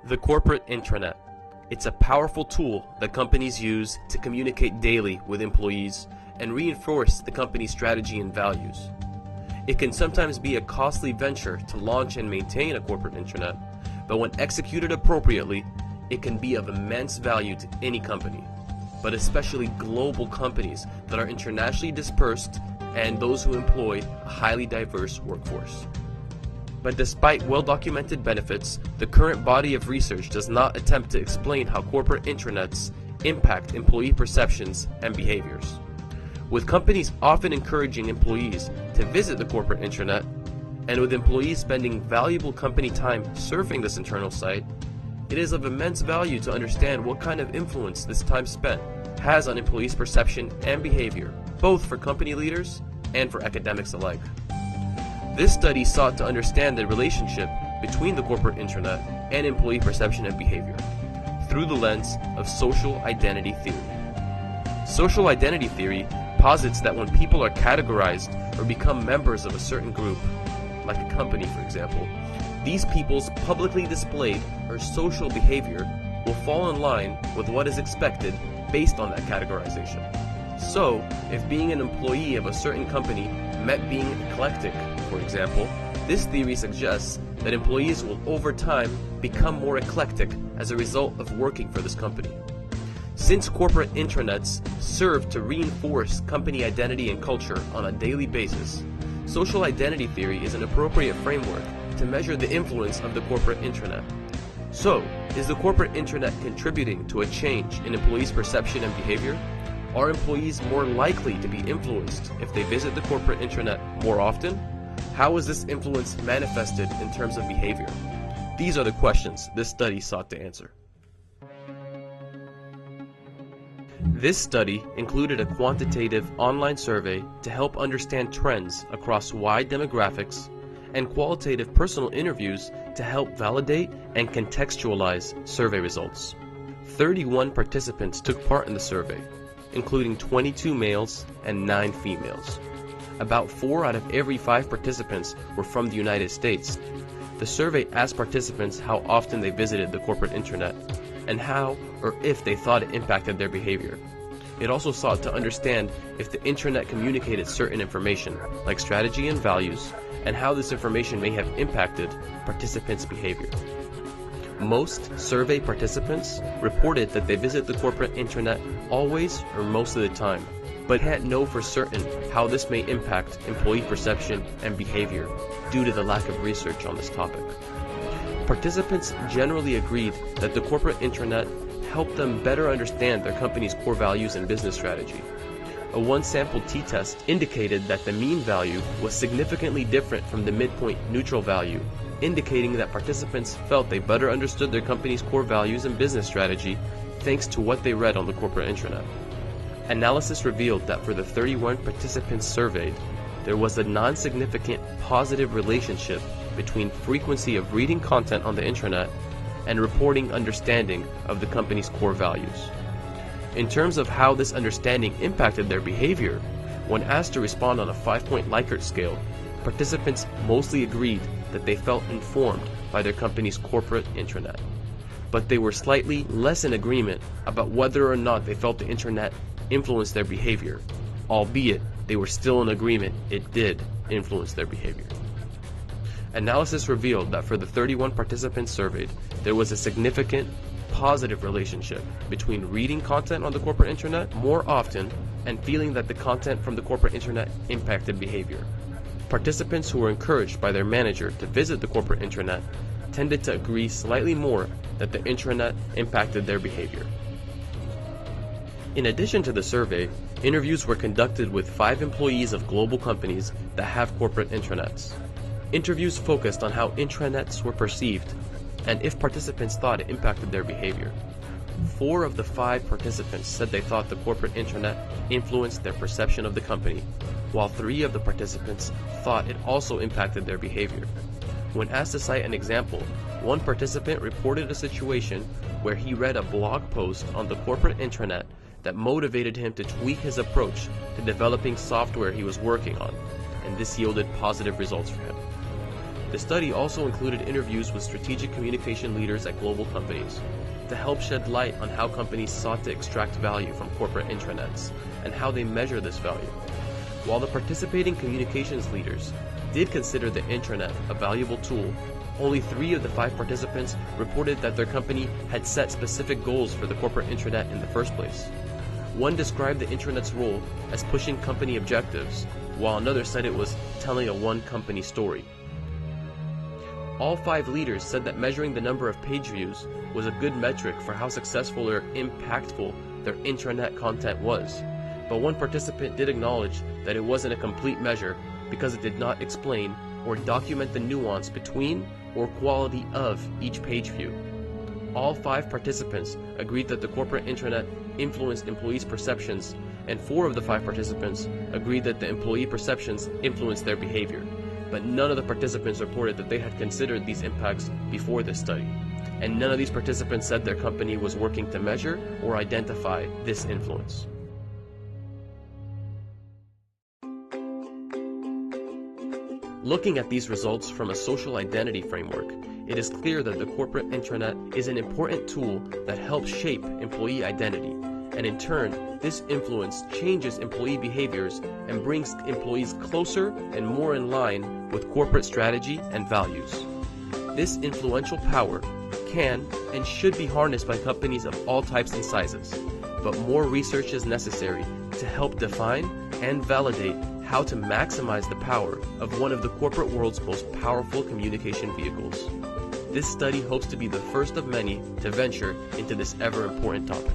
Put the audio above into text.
The corporate intranet. It's a powerful tool that companies use to communicate daily with employees and reinforce the company's strategy and values. It can sometimes be a costly venture to launch and maintain a corporate intranet, but when executed appropriately, it can be of immense value to any company, but especially global companies that are internationally dispersed and those who employ a highly diverse workforce. But despite well-documented benefits, the current body of research does not attempt to explain how corporate intranets impact employee perceptions and behaviors. With companies often encouraging employees to visit the corporate intranet, and with employees spending valuable company time surfing this internal site, it is of immense value to understand what kind of influence this time spent has on employees' perception and behavior, both for company leaders and for academics alike. This study sought to understand the relationship between the corporate intranet and employee perception and behavior through the lens of social identity theory. Social identity theory posits that when people are categorized or become members of a certain group, like a company for example, these people's publicly displayed or social behavior will fall in line with what is expected based on that categorization. So, if being an employee of a certain company meant being eclectic, for example, this theory suggests that employees will over time become more eclectic as a result of working for this company. Since corporate intranets serve to reinforce company identity and culture on a daily basis, social identity theory is an appropriate framework to measure the influence of the corporate intranet. So, is the corporate intranet contributing to a change in employees' perception and behavior? Are employees more likely to be influenced if they visit the corporate intranet more often? How is this influence manifested in terms of behavior? These are the questions this study sought to answer. This study included a quantitative online survey to help understand trends across wide demographics and qualitative personal interviews to help validate and contextualize survey results. 31 participants took part in the survey, including 22 males and 9 females. About 4 out of every 5 participants were from the United States. The survey asked participants how often they visited the corporate intranet and how or if they thought it impacted their behavior. It also sought to understand if the intranet communicated certain information, like strategy and values, and how this information may have impacted participants' behavior. Most survey participants reported that they visit the corporate intranet always or most of the time, but can't know for certain how this may impact employee perception and behavior due to the lack of research on this topic. Participants generally agreed that the corporate intranet helped them better understand their company's core values and business strategy. A one-sample t-test indicated that the mean value was significantly different from the midpoint neutral value, indicating that participants felt they better understood their company's core values and business strategy thanks to what they read on the corporate intranet. Analysis revealed that for the 31 participants surveyed, there was a non-significant positive relationship between frequency of reading content on the intranet and reporting understanding of the company's core values. In terms of how this understanding impacted their behavior, when asked to respond on a 5-point Likert scale, participants mostly agreed that they felt informed by their company's corporate intranet. But they were slightly less in agreement about whether or not they felt the intranet influenced their behavior, albeit they were still in agreement it did influence their behavior. Analysis revealed that for the 31 participants surveyed, there was a significant positive relationship between reading content on the corporate intranet more often and feeling that the content from the corporate intranet impacted behavior. Participants who were encouraged by their manager to visit the corporate intranet tended to agree slightly more that the intranet impacted their behavior. In addition to the survey, interviews were conducted with 5 employees of global companies that have corporate intranets. Interviews focused on how intranets were perceived and if participants thought it impacted their behavior. 4 of the 5 participants said they thought the corporate intranet influenced their perception of the company, while 3 of the participants thought it also impacted their behavior. When asked to cite an example, one participant reported a situation where he read a blog post on the corporate intranet that motivated him to tweak his approach to developing software he was working on, and this yielded positive results for him. The study also included interviews with strategic communication leaders at global companies to help shed light on how companies sought to extract value from corporate intranets and how they measure this value. While the participating communications leaders did consider the intranet a valuable tool, only 3 of the 5 participants reported that their company had set specific goals for the corporate intranet in the first place. One described the intranet's role as pushing company objectives, while another said it was telling a one-company story. All 5 leaders said that measuring the number of page views was a good metric for how successful or impactful their intranet content was, but one participant did acknowledge that it wasn't a complete measure because it did not explain or document the nuance between or quality of each page view. All 5 participants agreed that the corporate intranet influenced employees' perceptions, and 4 of the 5 participants agreed that the employee perceptions influenced their behavior. But none of the participants reported that they had considered these impacts before this study, and none of these participants said their company was working to measure or identify this influence. Looking at these results from a social identity framework, it is clear that the corporate intranet is an important tool that helps shape employee identity, and in turn, this influence changes employee behaviors and brings employees closer and more in line with corporate strategy and values. This influential power can and should be harnessed by companies of all types and sizes, but more research is necessary to help define and validate how to maximize the power of one of the corporate world's most powerful communication vehicles. This study hopes to be the first of many to venture into this ever-important topic.